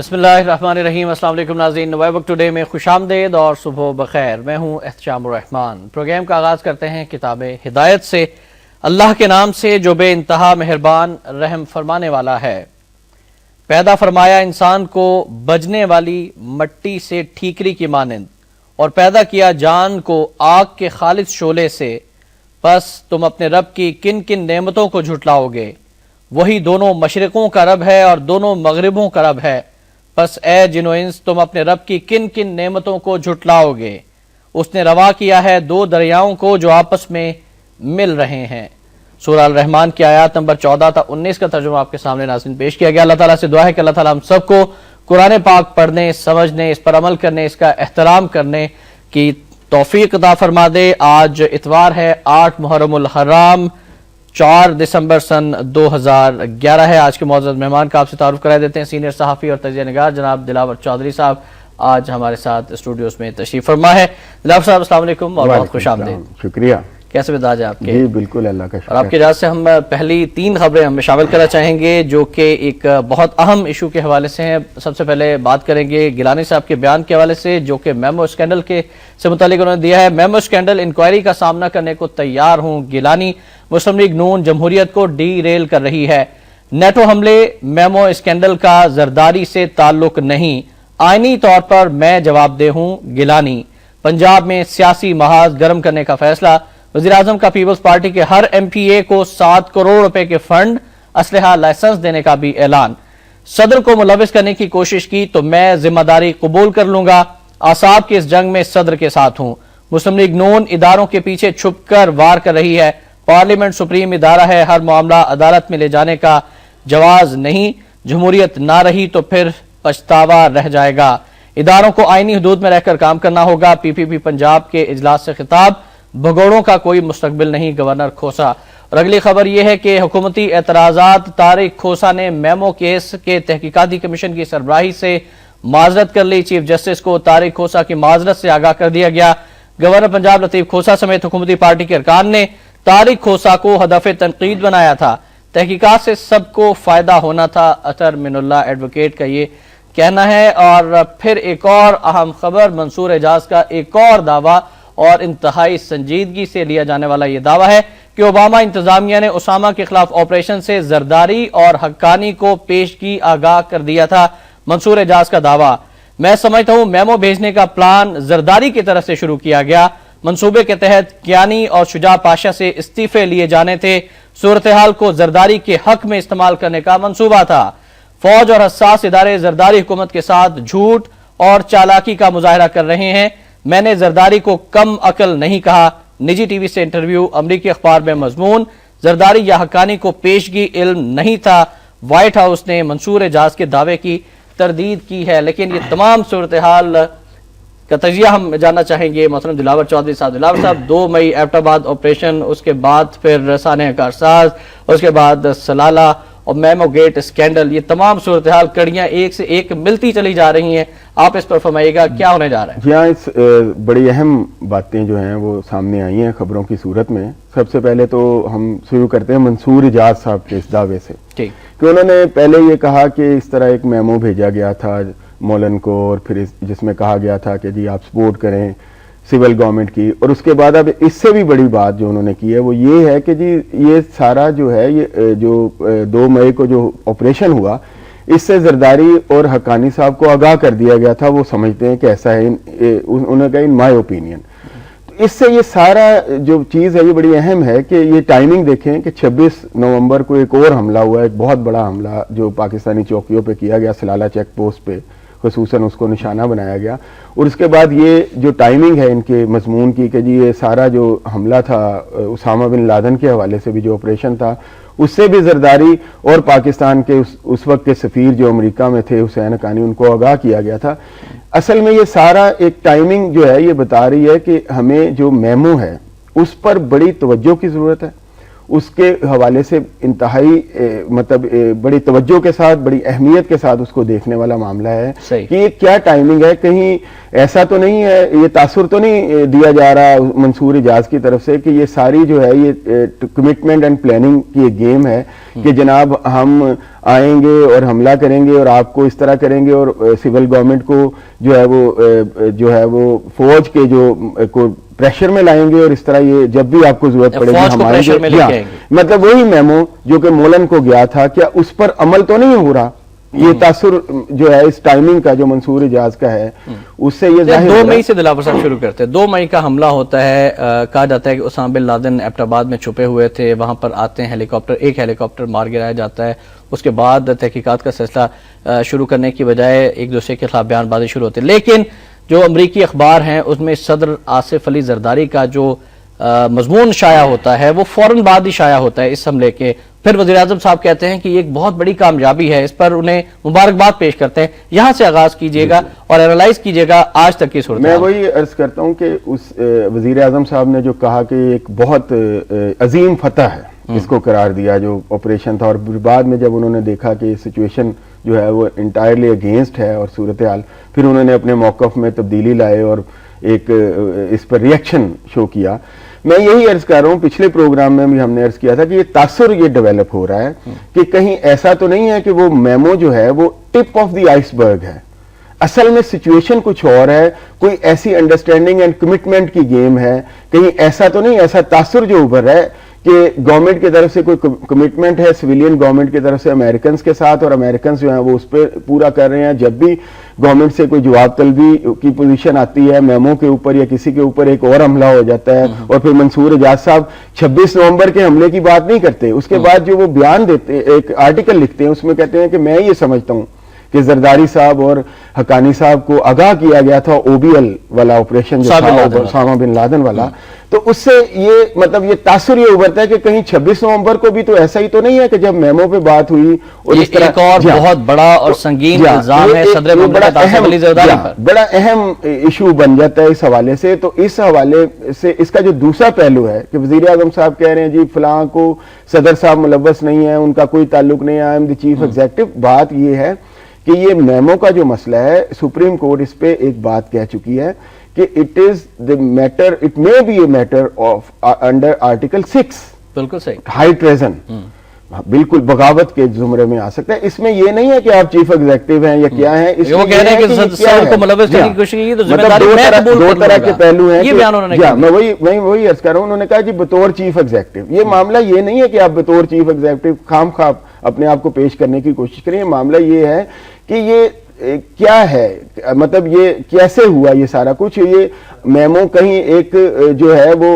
بسم اللہ الرحمن الرحیم۔ السلام علیکم ناظرین، نوائے وقت ٹوڈے میں خوش آمدید اور صبح بخیر۔ میں ہوں احتشام الرحمان۔ پروگرام کا آغاز کرتے ہیں کتاب ہدایت سے۔ اللہ کے نام سے جو بے انتہا مہربان رحم فرمانے والا ہے۔ پیدا فرمایا انسان کو بجنے والی مٹی سے ٹھیکری کی مانند، اور پیدا کیا جان کو آگ کے خالص شعلے سے، پس تم اپنے رب کی کن کن نعمتوں کو جھٹلاؤ گے؟ وہی دونوں مشرقوں کا رب ہے اور دونوں مغربوں کا رب ہے، پس اے جن و انس تم اپنے رب کی کن کن نعمتوں کو جھٹلاؤ گے؟ اس نے روا کیا ہے دو دریاؤں کو جو آپس میں مل رہے ہیں۔ سورہ الرحمن کی آیات نمبر 14 تا 19 کا ترجمہ آپ کے سامنے ناظرین پیش کیا گیا۔ اللہ تعالیٰ سے دعا ہے کہ اللہ تعالیٰ ہم سب کو قرآن پاک پڑھنے، سمجھنے، اس پر عمل کرنے، اس کا احترام کرنے کی توفیق عطا فرما دے۔ آج اتوار ہے، 8 محرم الحرام، 4 دسمبر سن 2011 ہے۔ آج کے معزز مہمان کا آپ سے تعارف کرا دیتے ہیں۔ سینئر صحافی اور تجزیہ نگار جناب دلاور چودھری صاحب آج ہمارے ساتھ اسٹوڈیوز میں تشریف فرما ہے۔ دلاور صاحب السلام علیکم اور بہت خوش آمدید۔ شکریہ۔ کیسے مزاج ہے آپ کے؟ جی بالکل، اللہ کا شکر۔ اور آپ کی اجازت سے ہم پہلی 3 خبریں ہم شامل کرنا چاہیں گے جو کہ ایک بہت اہم ایشو کے حوالے سے ہیں۔ سب سے پہلے بات کریں گے گیلانی صاحب کے بیان کے حوالے سے جو کہ میمو اسکینڈل سے متعلق انہوں نے دیا ہے۔ میمو اسکینڈل انکوائری کا سامنا کرنے کو تیار ہوں گیلانی، مسلم لیگ نون جمہوریت کو ڈی ریل کر رہی ہے۔ نیٹو حملے میمو اسکینڈل کا زرداری سے تعلق نہیں، آئینی طور پر میں جواب دہ ہوں گیلانی۔ پنجاب میں سیاسی محاذ گرم کرنے کا فیصلہ، وزیراعظم کا پیپلز پارٹی کے ہر ایم پی اے کو 7 کروڑ روپے کے فنڈ، اسلحہ لائسنس دینے کا بھی اعلان۔ صدر کو ملوث کرنے کی کوشش کی تو میں ذمہ داری قبول کر لوں گا، اعصاب کی اس جنگ میں صدر کے ساتھ ہوں۔ مسلم لیگ نون اداروں کے پیچھے چھپ کر وار کر رہی ہے، پارلیمنٹ سپریم ادارہ ہے، ہر معاملہ عدالت میں لے جانے کا جواز نہیں، جمہوریت نہ رہی تو پھر پچھتاوا رہ جائے گا، اداروں کو آئینی حدود میں رہ کر کام کرنا ہوگا۔ پی پی پی پنجاب کے اجلاس سے خطاب، بھگوڑوں کا کوئی مستقبل نہیں، گورنر کھوسا۔ اور اگلی خبر یہ ہے کہ حکومتی اعتراضات، طارق کھوسا نے میمو کیس کے تحقیقاتی کمیشن کی سربراہی سے معذرت کر لی، چیف جسٹس کو طارق کھوسا کی معذرت سے آگاہ کر دیا گیا۔ گورنر پنجاب لطیف کھوسا سمیت حکومتی پارٹی کے ارکان نے طارق کھوسا کو ہدف تنقید بنایا تھا، تحقیقات سے سب کو فائدہ ہونا تھا، اطہر من اللہ ایڈوکیٹ کا یہ کہنا ہے۔ اور پھر ایک اور اہم خبر، منصور اعجاز کا ایک اور دعویٰ اور انتہائی سنجیدگی سے لیا جانے والا یہ دعویٰ ہے کہ اوباما انتظامیہ نے اسامہ کے خلاف آپریشن سے زرداری اور حقانی کو پیشگی آگاہ کر دیا تھا۔ منصور اعجاز کا دعویٰ، میں سمجھتا ہوں میمو بھیجنے کا پلان زرداری کی طرف سے شروع کیا گیا، منصوبے کے تحت کیانی اور شجاع پاشا سے استعفے لیے جانے تھے، صورتحال کو زرداری کے حق میں استعمال کرنے کا منصوبہ تھا۔ فوج اور حساس ادارے زرداری حکومت کے ساتھ جھوٹ اور چالاکی کا مظاہرہ کر رہے ہیں، میں نے زرداری کو کم عقل نہیں کہا۔ نجی ٹی وی سے انٹرویو، امریکی اخبار میں مضمون، زرداری یا حقانی کو پیشگی علم نہیں تھا، وائٹ ہاؤس نے منصور اعجاز کے دعوے کی تردید کی ہے۔ لیکن یہ تمام صورتحال کا تجزیہ ہم جاننا چاہیں گے محترم دلاور چودھری صاحب۔ دلاور صاحب، 2 مئی ایبٹ آباد آپریشن، اس کے بعد پھر سانحہ کارساز، اس کے بعد سلالہ اور میمو گیٹ اسکینڈل، یہ تمام صورتحال کڑیاں ایک سے ایک ملتی چلی جا رہی ہیں، آپ اس پر فرمائیے گا کیا ہونے جا رہا ہے؟ جی ہاں، اس بڑی اہم باتیں جو ہیں وہ سامنے آئی ہیں خبروں کی صورت میں۔ سب سے پہلے تو ہم شروع کرتے ہیں منصور اعجاز صاحب کے اس دعوے سے کہ انہوں نے پہلے یہ کہا کہ اس طرح ایک میمو بھیجا گیا تھا مولن کو، اور پھر جس میں کہا گیا تھا کہ جی آپ سپورٹ کریں سول گورنمنٹ کی، اور اس کے بعد اب اس سے بھی بڑی بات جو انہوں نے کی ہے وہ یہ ہے کہ جی یہ سارا جو ہے یہ جو 2 مئی کو جو آپریشن ہوا، اس سے زرداری اور حقانی صاحب کو آگاہ کر دیا گیا تھا، وہ سمجھتے ہیں کہ ایسا ہے، انہوں نے کہا ان مائی اوپینین۔ اس سے یہ سارا جو چیز ہے یہ بڑی اہم ہے کہ یہ ٹائمنگ دیکھیں کہ 26 نومبر کو ایک اور حملہ ہوا ہے، ایک بہت بڑا حملہ جو پاکستانی چوکیوں پہ کیا گیا، سلالہ چیک پوسٹ پہ خصوصاً اس کو نشانہ بنایا گیا، اور اس کے بعد یہ جو ٹائمنگ ہے ان کے مضمون کی کہ جی یہ سارا جو حملہ تھا اسامہ بن لادن کے حوالے سے بھی جو آپریشن تھا، اس سے بھی زرداری اور پاکستان کے اس وقت کے سفیر جو امریکہ میں تھے حسین حقانی، ان کو آگاہ کیا گیا تھا۔ اصل میں یہ سارا ایک ٹائمنگ جو ہے یہ بتا رہی ہے کہ ہمیں جو میمو ہے اس پر بڑی توجہ کی ضرورت ہے، اس کے حوالے سے انتہائی مطلب بڑی توجہ کے ساتھ بڑی اہمیت کے ساتھ اس کو دیکھنے والا معاملہ ہے کہ یہ کیا ٹائمنگ ہے. کہیں ایسا تو نہیں ہے, یہ تاثر تو نہیں دیا جا رہا منصور اجاز کی طرف سے کہ یہ ساری جو ہے یہ کمٹمنٹ اینڈ پلاننگ کی ایک گیم ہے کہ جناب ہم آئیں گے اور حملہ کریں گے اور آپ کو اس طرح کریں گے اور سول گورنمنٹ کو جو ہے وہ فوج کے جو پریشر میں لائیں گے اور اس طرح یہ جب بھی آپ کو ضرورت پڑے گی ہم آئیں گے. مطلب وہی میمو جو کہ مولن کو گیا تھا, کیا اس پر عمل تو نہیں ہو رہا؟ یہ تاثر جو ہے اس ٹائمنگ کا جو منصور اجاز کا ہے اس سے یہ ظاہر 2 مئی سے دلاور صاحب شروع کرتے ہیں. 2 مئی کا حملہ ہوتا ہے, کہا جاتا ہے کہ اسامہ بن لادن ایبٹ آباد میں چھپے ہوئے تھے, وہاں پر آتے ہیں ایک ہیلی کاپٹر مار گرایا جاتا ہے. اس کے بعد تحقیقات کا سلسلہ شروع کرنے کی بجائے ایک دوسرے کے خلاف بیان بازی شروع ہوتی ہے. لیکن جو امریکی اخبار ہیں اس میں صدر آصف علی زرداری کا جو مضمون شائع ہوتا ہے وہ فوراً بعد ہی شائع ہوتا ہے اس حملے کے. پھر وزیراعظم صاحب کہتے ہیں کہ یہ ایک بہت بڑی کامیابی ہے, اس پر انہیں مبارکباد پیش کرتے ہیں. یہاں سے آغاز کیجئے گا اور اینالائز کیجئے گا آج تک کی صورت. میں وہی عرض کرتا ہوں کہ اس وزیراعظم صاحب نے جو کہا کہ ایک بہت عظیم فتح ہے اس کو قرار دیا جو آپریشن تھا, اور بعد میں جب انہوں نے دیکھا کہ سچویشن جو ہے وہ انٹائرلی اگینسٹ ہے اور صورتحال, پھر انہوں نے اپنے موقف میں تبدیلی لائے اور ایک اس پر ریئیکشن شو کیا. میں یہی عرض کر رہا ہوں, پچھلے پروگرام میں بھی ہم نے عرض کیا تھا کہ یہ تاثر یہ ڈیولپ ہو رہا ہے کہ کہیں ایسا تو نہیں ہے کہ وہ میمو جو ہے وہ ٹپ آف دی آئس برگ ہے. اصل میں سچویشن کچھ اور ہے, کوئی ایسی انڈرسٹینڈنگ اینڈ کمٹمنٹ کی گیم ہے. کہیں ایسا تو نہیں, ایسا تاثر جو ابھر رہا ہے کہ گورنمنٹ کی طرف سے کوئی کمٹمنٹ ہے سویلین گورنمنٹ کی طرف سے امریکنز کے ساتھ, اور امریکنز جو ہیں وہ اس پہ پورا کر رہے ہیں. جب بھی گورنمنٹ سے کوئی جواب طلبی کی پوزیشن آتی ہے میمو کے اوپر یا کسی کے اوپر, ایک اور حملہ ہو جاتا ہے. اور پھر منصور اجاز صاحب 26 نومبر کے حملے کی بات نہیں کرتے, اس کے بعد جو وہ بیان دیتے ایک آرٹیکل لکھتے ہیں اس میں کہتے ہیں کہ میں یہ سمجھتا ہوں کہ زرداری صاحب اور حقانی صاحب کو آگاہ کیا گیا تھا OBL والا آپریشن جو تھا اسامہ بن لادن والا, تو اس سے یہ مطلب یہ تاثر یہ ابھرتا ہے کہ کہیں 26 نومبر کو بھی تو ایسا ہی تو نہیں ہے کہ جب میمو پہ بات ہوئی اور اس طرح ایک اور بہت بڑا اور سنگین الزام ہے صدر مملکت آصف علی زرداری پر, بڑا اہم ایشو بن جاتا ہے اس حوالے سے. تو اس حوالے سے اس کا جو دوسرا پہلو ہے کہ وزیر اعظم صاحب کہہ رہے ہیں جی فلاں کو صدر صاحب ملوث نہیں ہے, ان کا کوئی تعلق نہیں ہے, I am the chief executive. بات یہ ہے کہ یہ میمو کا جو مسئلہ ہے سپریم کورٹ اس پہ ایک بات کہہ چکی ہے کہ it is the matter, it may be a matter of under article 6. بالکل صحیح, ہائی ٹریزن, بالکل بغاوت کے زمرے میں آ سکتا ہے. اس میں یہ نہیں ہے کہ آپ چیف ایگزیکٹو ہیں یا کیا ہیں, اس وہ کہہ رہے ہیں کہ صدر کو ملوث کرنے کی کوشش کی تو ذمہ داری میں قبول دو طرح کے پہلو ہیں. یہ بیان انہوں نے کہا, میں وہی عرض کر رہا ہوں. انہوں نے کہا جی بطور چیف ایگزیکٹو, یہ معاملہ یہ نہیں ہے کہ آپ بطور چیف ایگزیکٹو خام خواہ اپنے آپ کو پیش کرنے کی کوشش کریں. یہ معاملہ یہ ہے کہ یہ کیا ہے, مطلب یہ کیسے ہوا یہ سارا کچھ. یہ میمو کہیں ایک جو ہے وہ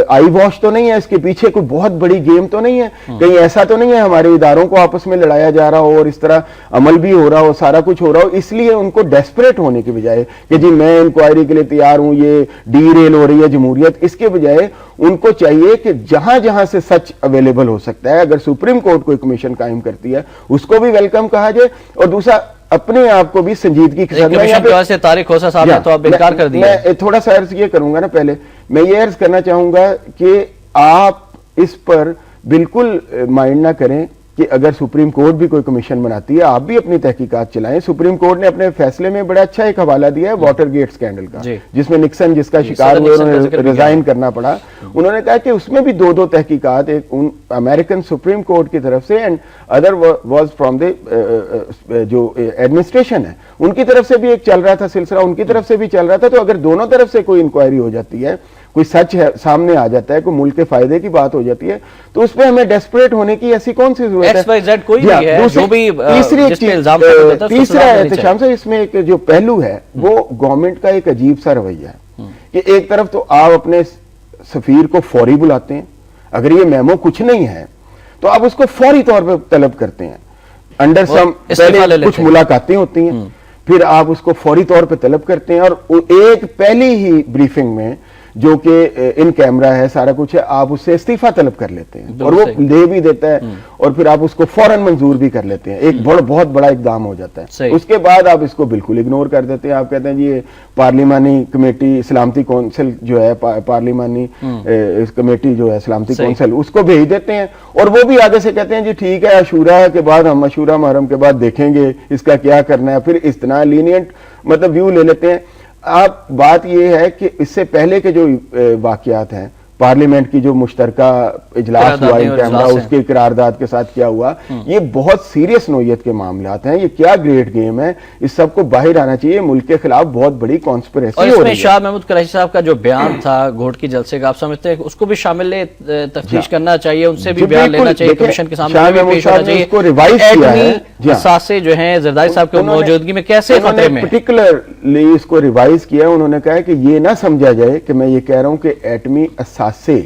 آئی واش تو نہیں ہے, اس کے پیچھے کوئی بہت بڑی گیم تو نہیں ہے, کہیں ایسا تو نہیں ہے ہمارے اداروں کو آپس میں لڑایا جا رہا ہو اور اس طرح عمل بھی ہو رہا ہو, سارا کچھ ہو رہا ہو. اس لیے ان کو ڈیسپریٹ ہونے کی بجائے کہ جی میں انکوائری کے لیے تیار ہوں, یہ ڈی ریل ہو رہی ہے جمہوریت, اس کے بجائے ان کو چاہیے کہ جہاں جہاں سے سچ اویلیبل ہو سکتا ہے, اگر سپریم کورٹ کوئی کمیشن قائم کرتی ہے اس کو بھی ویلکم کہا جائے, اور دوسرا اپنے آپ کو بھی سنجیدگی کے ساتھ. طارق خوسا صاحب نے تو اب انکار کر دیا. میں تھوڑا سا عرض یہ کروں گا نا, پہلے میں یہ عرض کرنا چاہوں گا کہ آپ اس پر بالکل مائنڈ نہ کریں کہ اگر سپریم کورٹ بھی کوئی کمیشن بناتی ہے آپ بھی اپنی تحقیقات چلائیں. سپریم کورٹ نے اپنے فیصلے میں بڑا اچھا ایک حوالہ دیا ہے واٹر گیٹ سکینڈل کا, جس میں نکسن جس کا شکار ہوئے انہوں نے ریزائن کرنا پڑا. انہوں نے کہا کہ اس میں بھی دو تحقیقات, ایک امریکن سپریم کورٹ کی طرف سے and other was from the جو ایڈمنسٹریشن ہے ان کی طرف سے بھی ایک چل رہا تھا سلسلہ, ان کی طرف سے بھی چل رہا تھا. تو اگر دونوں طرف سے کوئی انکوائری ہو جاتی ہے, کوئی سچ ہے سامنے آ جاتا ہے, کوئی ملک کے فائدے کی بات ہو جاتی ہے, تو اس پہ ہمیں ڈیسپریٹ ہونے کی ایسی کون سی ضرورت ہے. تیسرا احتشام سے اس میں ایک جو پہلو ہے وہ گورنمنٹ کا ایک عجیب سا رویہ ہے کہ ایک طرف تو آپ اپنے سفیر کو فوری بلاتے ہیں, اگر یہ میمو کچھ نہیں ہے تو آپ اس کو فوری طور پہ طلب کرتے ہیں, انڈر سم پہلے کچھ ملاقاتیں ہوتی ہیں, پھر آپ اس کو فوری طور پہ طلب کرتے ہیں, اور ایک پہلی ہی بریفنگ میں جو کہ ان کیمرہ ہے, سارا کچھ ہے, آپ اس سے استعفیٰ طلب کر لیتے ہیں اور وہ دے بھی دیتا ہے اور پھر آپ اس کو فوراً منظور بھی کر لیتے ہیں. ایک بہت بڑا اقدام ہو جاتا ہے. اس کے بعد آپ اس کو بالکل اگنور کر دیتے ہیں. آپ کہتے ہیں جی یہ پارلیمانی کمیٹی سلامتی کونسل جو ہے, پارلیمانی کمیٹی جو ہے سلامتی کونسل, اس کو بھیج دیتے ہیں اور وہ بھی آگے سے کہتے ہیں جی ٹھیک ہے عاشورہ کے بعد ہم عاشورہ محرم کے بعد دیکھیں گے اس کا کیا کرنا ہے. پھر اس طرح لینینٹ مطلب ویو لے لیتے ہیں. آپ بات یہ ہے کہ اس سے پہلے کے جو واقعات ہیں, پارلیمنٹ کی جو مشترکہ اجلاس ہوا ان کیمرہ, اس کے قرارداد کے ساتھ کیا ہوا, یہ بہت سیریس نوعیت کے معاملات ہیں. یہ کیا گریٹ گیم ہے, اس سب کو باہر آنا چاہیے. ملک کے خلاف بہت بڑی کانسپریسی ہو رہی ہے. اور اس میں شاہ محمود قریشی صاحب کا جو بیان تھا گھوٹ کی جلسے کا, آپ سمجھتے ہیں کہ اس کو بھی شامل تفتیش کرنا چاہیے, ان سے بھی بیان لینا چاہیے, کمیشن کے سامنے پیش ہونا چاہیے. ایٹمی اثاثے جو ہیں زرداری صاحب کی موجودگی میں کیسے خطرے میں, پرٹیکولرلی اس کو ریوائز کیا. انہوں نے کہا کہ یہ نہ سمجھا جائے کہ میں یہ کہہ رہا ہوں کہ ایٹمی سے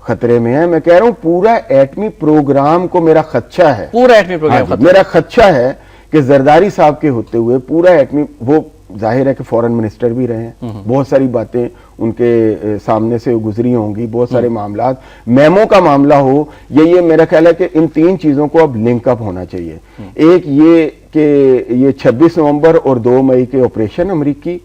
خطرے میں ہے. میں کہہ رہا ہوں پورا ایٹمی پروگرام کو میرا خدشہ ہے. پورا ایٹمی پروگرام میرا خدشہ ہے کہ زرداری صاحب کے ہوتے ہوئے پورا ایٹمی, وہ ظاہر ہے کہ فورن منسٹر بھی رہے ہیں, بہت ساری باتیں ان کے سامنے سے گزری ہوں گی, بہت سارے معاملات, میمو کا معاملہ ہو, یہ میرا خیال ہے کہ ان تین چیزوں کو اب لنک اپ ہونا چاہیے. ایک یہ کہ یہ 26 نومبر اور 2 مئی کے آپریشن امریکی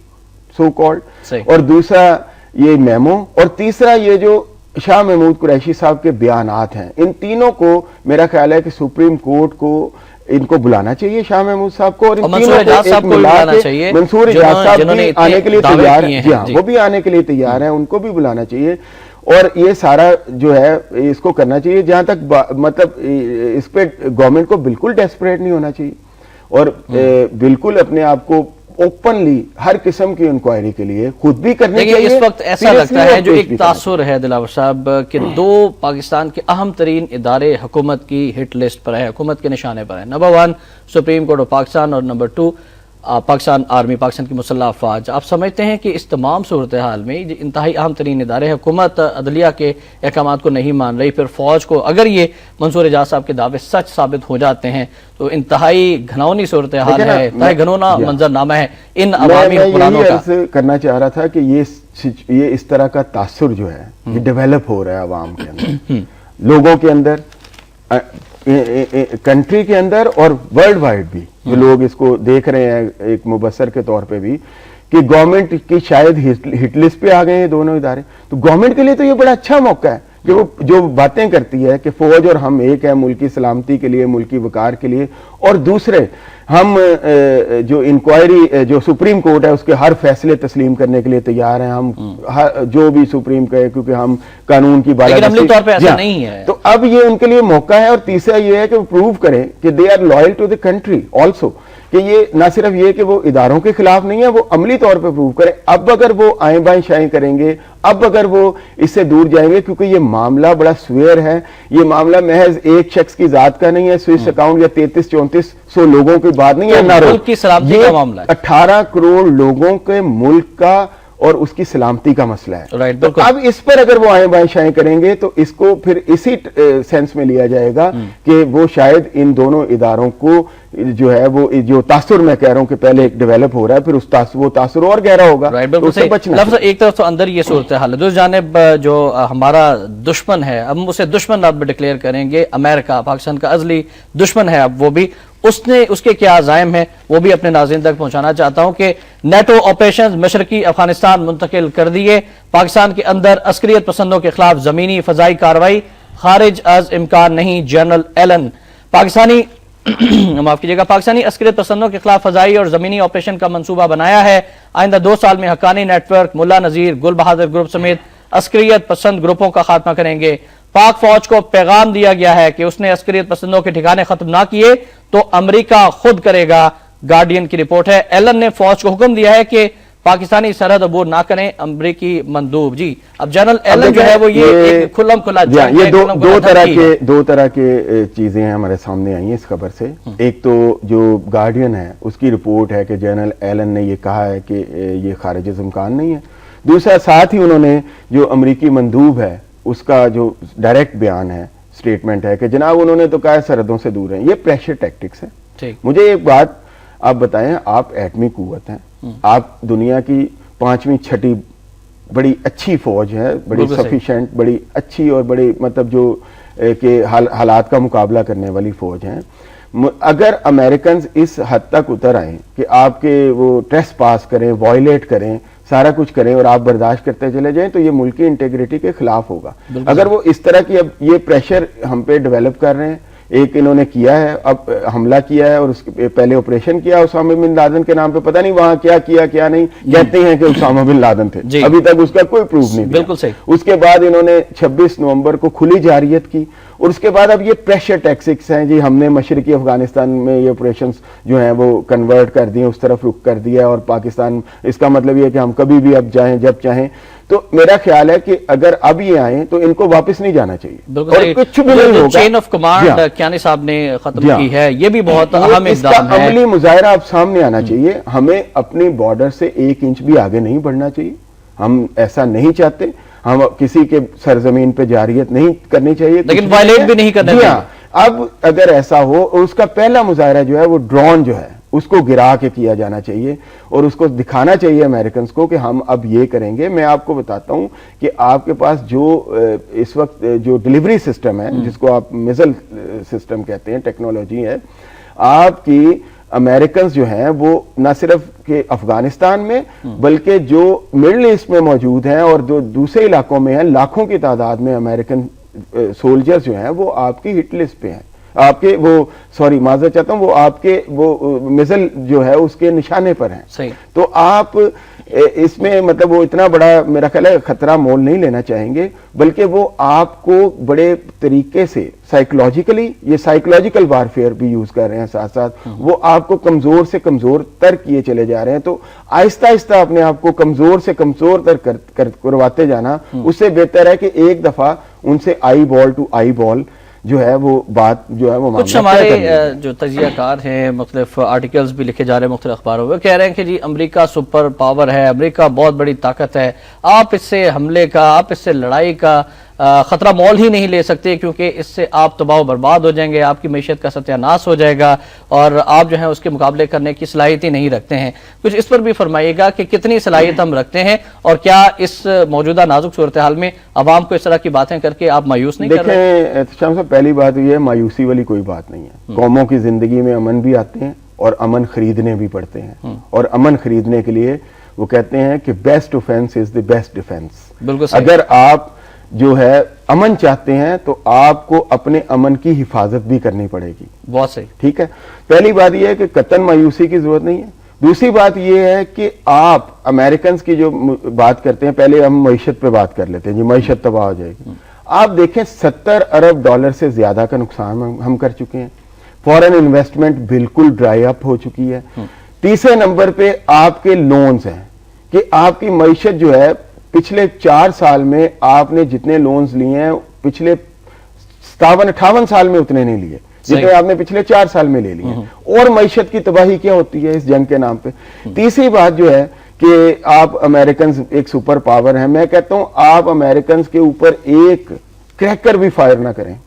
سو کالڈ, اور دوسرا یہ میمو, اور تیسرا یہ جو شاہ محمود قریشی صاحب کے بیانات ہیں. ان تینوں کو میرا خیال ہے کہ سپریم کورٹ کو ان کو بلانا چاہیے, شاہ محمود صاحب کو, اور ان تینوں کو ایک ملا کے منصور اجاز صاحب بھی آنے کے لیے تیار ہیں. جی ہاں, وہ بھی آنے کے لیے تیار ہیں, ان کو بھی بلانا چاہیے. اور یہ سارا جو ہے اس کو کرنا چاہیے. جہاں تک مطلب اس پہ گورنمنٹ کو بالکل ڈیسپریٹ نہیں ہونا چاہیے اور بالکل اپنے آپ کو اوپنلی ہر قسم کی انکوائری کے لیے خود بھی کرنی چاہیے. اس وقت ایسا لگتا ہے, جو ایک تاثر ہے دلاور صاحب, کہ 2 پاکستان کے اہم ترین ادارے حکومت کی ہٹ لسٹ پر ہے, حکومت کے نشانے پر ہے. Number 1 supreme court of Pakistan, اور نمبر 2 پاکستان آرمی, پاکستان کی مسلح افواج. آپ سمجھتے ہیں کہ اس تمام صورتحال میں انتہائی اہم ترین ادارے, حکومت عدلیہ کے احکامات کو نہیں مان رہی, پھر فوج کو, اگر یہ منصور اجاز صاحب کے دعوے سچ ثابت ہو جاتے ہیں تو انتہائی گھنونی صورتحال ہے, انتہائی گھنونا منظرنامہ ہے ان عوامی حکمرانوں کا. میں کرنا چاہ رہا تھا کہ یہ اس طرح کا تاثر جو ہے یہ ڈیولپ ہو رہا ہے عوام کے اندر, لوگوں کے اندر, کنٹری کے اندر اور ورلڈ وائڈ بھی. جو لوگ اس کو دیکھ رہے ہیں ایک مبصر کے طور پہ بھی, کہ گورنمنٹ کی شاید ہٹ لسٹ پہ آ گئے ہیں دونوں ادارے. تو گورنمنٹ کے لیے تو یہ بڑا اچھا موقع ہے کہ وہ جو باتیں کرتی ہے کہ فوج اور ہم ایک ہے ملکی سلامتی کے لیے, ملکی وقار کے لیے, اور دوسرے ہم جو انکوائری جو سپریم کورٹ ہے اس کے ہر فیصلے تسلیم کرنے کے لیے تیار ہیں. ہم جو بھی سپریم کہے, کیونکہ ہم قانون کی عملی طور پہ ایسا نہیں ہے. تو اب یہ ان کے لیے موقع ہے. اور تیسرا یہ ہے کہ وہ پروو کریں کہ they are loyal to the country also, کہ یہ نہ صرف یہ کہ وہ اداروں کے خلاف نہیں ہے, وہ عملی طور پہ پروو کریں. اب اگر وہ آئیں بائیں شائیں کریں گے, اب اگر وہ اس سے دور جائیں گے, کیونکہ یہ معاملہ بڑا سویر ہے, یہ معاملہ محض ایک شخص کی ذات کا نہیں ہے, سوئس اکاؤنٹ یا 33-3400 لوگوں کی بات نہیں ہے, ملک کی سلامتی کا معاملہ ہے, 18 کروڑ لوگوں کے ملک کا اور اس کی سلامتی کا مسئلہ ہے. تو اب اس پر اگر وہ آئیں بائیں شائیں کریں گے تو اس کو پھر اسی سینس میں لیا جائے گا کہ وہ شاید ان دونوں اداروں کو جو ہے وہ جو تاثر میں کہہ رہا ہوں کہ پہلے ایک ڈیولپ ہو رہا ہے, پھر اس وہ تاثر اور گہرا ہوگا. ایک طرف تو اندر یہ صورتحال ہے, دوسری جانب جو ہمارا دشمن ہے, اب اسے دشمن اب ڈکلیئر کریں گے, امریکہ, پاکستان کا ازلی دشمن ہے اب وہ بھی, اس کے کیا عزائم ہیں وہ بھی اپنے ناظرین تک پہنچانا چاہتا ہوں. کہ نیٹو آپریشنز مشرقی افغانستان منتقل کر دیے, پاکستان کے اندر عسکریت پسندوں کے خلاف زمینی فضائی کارروائی خارج از امکان نہیں, جنرل ایلن. پاکستانی عسکریت پسندوں کے خلاف فضائی اور زمینی آپریشن کا منصوبہ بنایا ہے. آئندہ 2 سال میں حقانی نیٹ ورک, ملا نذیر, گل بہادر گروپ سمیت عسکریت پسند گروپوں کا خاتمہ کریں گے. پاک فوج کو پیغام دیا گیا ہے کہ اس نے عسکریت پسندوں کے ٹھکانے ختم نہ کیے تو امریکہ خود کرے گا, گارڈین کی رپورٹ ہے. ایلن نے فوج کو حکم دیا ہے کہ پاکستانی سرحد عبور نہ کریں امریکی مندوب. جی اب جنرل ایلن جو ہے وہ یہ کھلم کھلا یہ دو طرح کے چیزیں ہمارے سامنے آئی ہیں اس خبر سے. ایک تو جو گارڈین ہے اس کی رپورٹ ہے کہ جنرل ایلن نے یہ کہا ہے کہ یہ خارج از امکان نہیں ہے. دوسرا ساتھ ہی انہوں نے جو امریکی مندوب ہے اس کا جو ڈائریکٹ بیان ہے, سٹیٹمنٹ ہے کہ جناب انہوں نے تو کہا سرحدوں سے دور ہیں. یہ پریشر ٹیکٹکس ہے. مجھے ایک بات آپ بتائیں, آپ ایٹمی قوت ہیں, آپ دنیا کی 5ویں 6ٹھی बड़ी अच्छी फौज है, बड़ी सफिशिएंट, बड़ी अच्छी और बड़ी मतलब जो के हालात का मुकाबला करने वाली फौज है। अगर अमेरिकन इस हद तक उतर आए कि आपके वो ट्रेस पास करें, वॉयलेट करें, सारा कुछ करें और आप बर्दाश्त करते चले जाएं, तो ये मुल्क की इंटेग्रिटी के खिलाफ होगा। अगर वो इस तरह की अब ये प्रेशर हम पे डेवलप कर रहे हैं, एक इन्होंने किया है, अब हमला किया है और उसके पहले ऑपरेशन किया उसामा बिन लादेन के नाम पे, पता नहीं वहां क्या किया क्या नहीं, कहते हैं कि उसामा बिन लादेन थे, अभी तक उसका कोई प्रूफ नहीं। बिल्कुल सही। उसके बाद इन्होंने 26 नवंबर को खुली जारियत की और उसके बाद अब ये प्रेशर टैक्टिक्स हैं जी, हमने मशरकी अफगानिस्तान में ये ऑपरेशंस जो हैं वो कन्वर्ट कर दिए, उस तरफ रुख कर दिया और पाकिस्तान, इसका मतलब ये है कि हम कभी भी अब जाएं जब चाहें। तो मेरा ख्याल है कि अगर अब ये आए तो इनको वापस नहीं जाना चाहिए और कुछ भी नहीं होगा। चेन ऑफ कमांड कियानी साहब ने खत्म की है, ये भी बहुत अहम इक़दाम है। अमली मुजाहिरा अब सामने आना चाहिए। हमें अपनी बॉर्डर से 1 इंच भी आगे नहीं बढ़ना चाहिए, हम ऐसा नहीं चाहते। हम किसी के सरजमीन पे जारियत नहीं करनी चाहिए, लेकिन वायलेट भी नहीं करना चाहिए। अब अगर ऐसा हो, उसका पहला मुजाहिरा जो है वो ड्रोन जो है उसको गिरा के किया जाना चाहिए और उसको दिखाना चाहिए अमेरिकन को कि हम अब ये करेंगे। मैं आपको बताता हूं कि आपके पास जो इस वक्त जो डिलीवरी सिस्टम है, जिसको आप मिसाइल सिस्टम कहते हैं, टेक्नोलॉजी है आपकी, अमेरिकन जो हैं वो न सिर्फ के अफगानिस्तान में बल्कि जो मिडिल ईस्ट में मौजूद हैं और जो दूसरे इलाकों में हैं, लाखों की तादाद में अमेरिकन सोल्जर्स जो हैं वो आपकी हिट लिस्ट पे हैं, आपके वो सॉरी माजरत चाहता हूं, वो आपके वो मिसाइल जो है उसके निशाने पर हैं। सही। तो आप इसमें मतलब वो इतना बड़ा मेरा ख्याल है खतरा मोल नहीं लेना चाहेंगे, बल्कि वो आपको बड़े तरीके से साइकोलॉजिकली, ये साइकोलॉजिकल वारफेयर भी यूज कर रहे हैं, साथ साथ वो आपको कमजोर से कमजोर तर किए चले जा रहे हैं। तो आहिस्ता आहिस्ता अपने आप को कमजोर से कमजोर तर करवाते जाना, उससे बेहतर है कि एक दफा उनसे eyeball to eyeball जो है वो बात जो है वो कुछ हमारे जो तजियाकार हैं, मुख्तलिफ आर्टिकल्स भी लिखे जा रहे हैं मुख्तलिफ अखबारों में, कह रहे हैं कि जी अमेरिका सुपर पावर है, अमेरिका बहुत बड़ी ताकत है, आप इससे हमले का, आप इससे लड़ाई का खतरा मोल ही नहीं ले सकते, क्योंकि इससे आप तबाह बर्बाद हो जाएंगे, आपकी मैशत का सत्यानाश हो जाएगा और आप जो है उसके मुकाबले करने की सलाहियत ही नहीं रखते हैं। कुछ इस पर भी फरमाइएगा कि कितनी सलाहियत हम रखते हैं और क्या इस मौजूदा नाजुक सूरत हाल में अवाम को इस तरह की बातें करके आप मायूस नहीं कर रहे? एहतशाम साहब, पहली बात ये मायूसी वाली कोई बात नहीं है। कौमों की जिंदगी में अमन भी आते हैं और अमन खरीदने भी पड़ते हैं, और अमन खरीदने के लिए वो कहते हैं कि best offence is the best defence. बिल्कुल। अगर आप जो है अमन चाहते हैं तो आपको अपने अमन की हिफाजत भी करनी पड़ेगी। बहुत सही। ठीक है, पहली बात यह है कि कतन मायूसी की जरूरत नहीं है। दूसरी बात यह है कि आप अमेरिकन की जो बात करते हैं, पहले हम मईशत पे बात कर लेते हैं जी, मईशत तबाह हो जाएगी। आप देखें 70 अरब डॉलर से ज्यादा का नुकसान हम कर चुके हैं, फॉरेन इन्वेस्टमेंट बिल्कुल ड्राई अप हो चुकी है। तीसरे नंबर पे आपके लोन्स हैं कि आपकी मईशत जो है पिछले 4 साल में आपने जितने लोन्स लिए हैं पिछले 57-58 साल में उतने नहीं लिए जितने आपने पिछले 4 साल में ले लिए, और मईशत की तबाही क्या होती है इस जंग के नाम पे। तीसरी बात जो है कि आप अमेरिकन एक सुपर पावर है, मैं कहता हूं आप अमेरिकन के ऊपर एक क्रैकर भी फायर ना करें,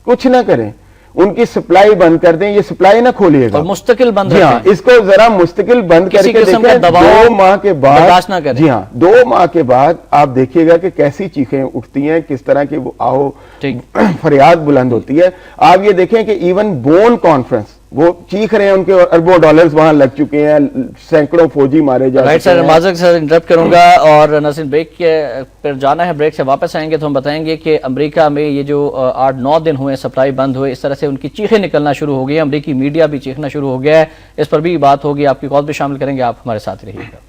कुछ ना करें, उनकी सप्लाई बंद कर दें, ये सप्लाई ना खोलिएगा, मुस्तकिल बंद जी हाँ, इसको जरा मुस्तकिल बंद करके देखें। 2 माह के बाद, जी हाँ, 2 माह के बाद आप देखिएगा कि कैसी चीखें उठती हैं, किस तरह की वो आओ फरियाद बुलंद होती है। आप ये देखें कि इवन बोन कॉन्फ्रेंस वो चीख रहे हैं, उनके अरबों डॉलर्स वहां लग चुके हैं, सैकड़ों फौजी मारे जा राइट सर, माजरत से इंटरप्ट करूंगा और नाज़रीन ब्रेक के पर जाना है, ब्रेक से वापस आएंगे तो हम बताएंगे कि अमेरिका में ये जो 8-9 दिन हुए सप्लाई बंद हुए, इस तरह से उनकी चीखें निकलना शुरू हो गई, अमेरिकी मीडिया भी चीखना शुरू हो गया है, इस पर भी बात होगी, आपकी कॉल भी शामिल करेंगे, आप हमारे साथ रहिएगा।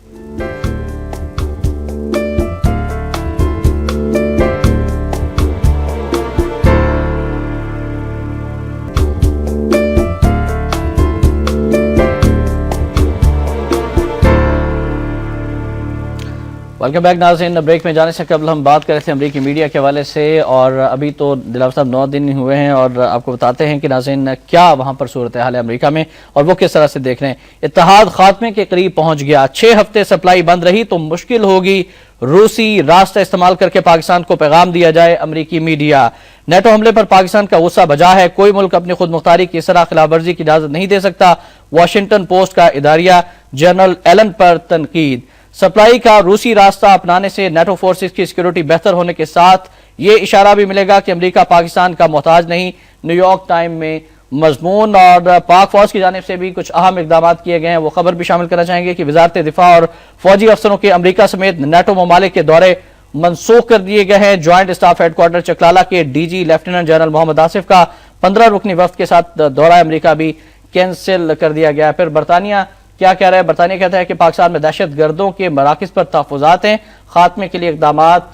वेलकम बैक नाज़रीन। ब्रेक में जाने से कबल हम बात कर रहे थे अमेरिकी मीडिया के हवाले से, और अभी तो दिलावर साहब 9 दिन हुए हैं और आपको बताते हैं कि नाज़रीन क्या वहां पर सूरत हाल है अमेरिका में और वो किस तरह से देख रहे हैं। इत्तेहाद खात्मे के करीब पहुंच गया, 6 हफ्ते सप्लाई बंद रही तो मुश्किल होगी, रूसी रास्ता इस्तेमाल करके पाकिस्तान को पैगाम दिया जाए। अमेरिकी मीडिया, नेटो हमले पर पाकिस्तान का गुस्सा बजा है, कोई मुल्क अपनी खुद मुख्तारी की इस तरह खिलाफ वर्जी की इजाजत नहीं दे सकता। वाशिंगटन पोस्ट का इदारिया जनरल एलन पर तनकीद, सप्लाई का रूसी रास्ता अपनाने से नेटो फोर्सेस की सिक्योरिटी बेहतर होने के साथ ये इशारा भी मिलेगा कि अमेरिका पाकिस्तान का मोहताज नहीं। न्यूयॉर्क टाइम में मजमून और पाक फौज की जानिब से भी कुछ अहम इकदाम किए गए हैं, वो खबर भी शामिल करना चाहेंगे कि वजारत दिफा और फौजी अफसरों के अमेरिका समेत नेटो ममालिक के दौरे मनसूख कर दिए गए हैं। ज्वाइंट स्टाफ हेडक्वार्टर चकलाला के DG lieutenant general Mohammad Asif का 15 रुकनी वफ्द के साथ दौरा अमेरिका भी कैंसिल कर दिया गया। फिर बरतानिया क्या कह रहा है? बरतानिया कहता है कि पाकिस्तान में दहशत गर्दों के मराकज़ पर तहफ़्फ़ुज़ात हैं, खात्मे के लिए इक़दामात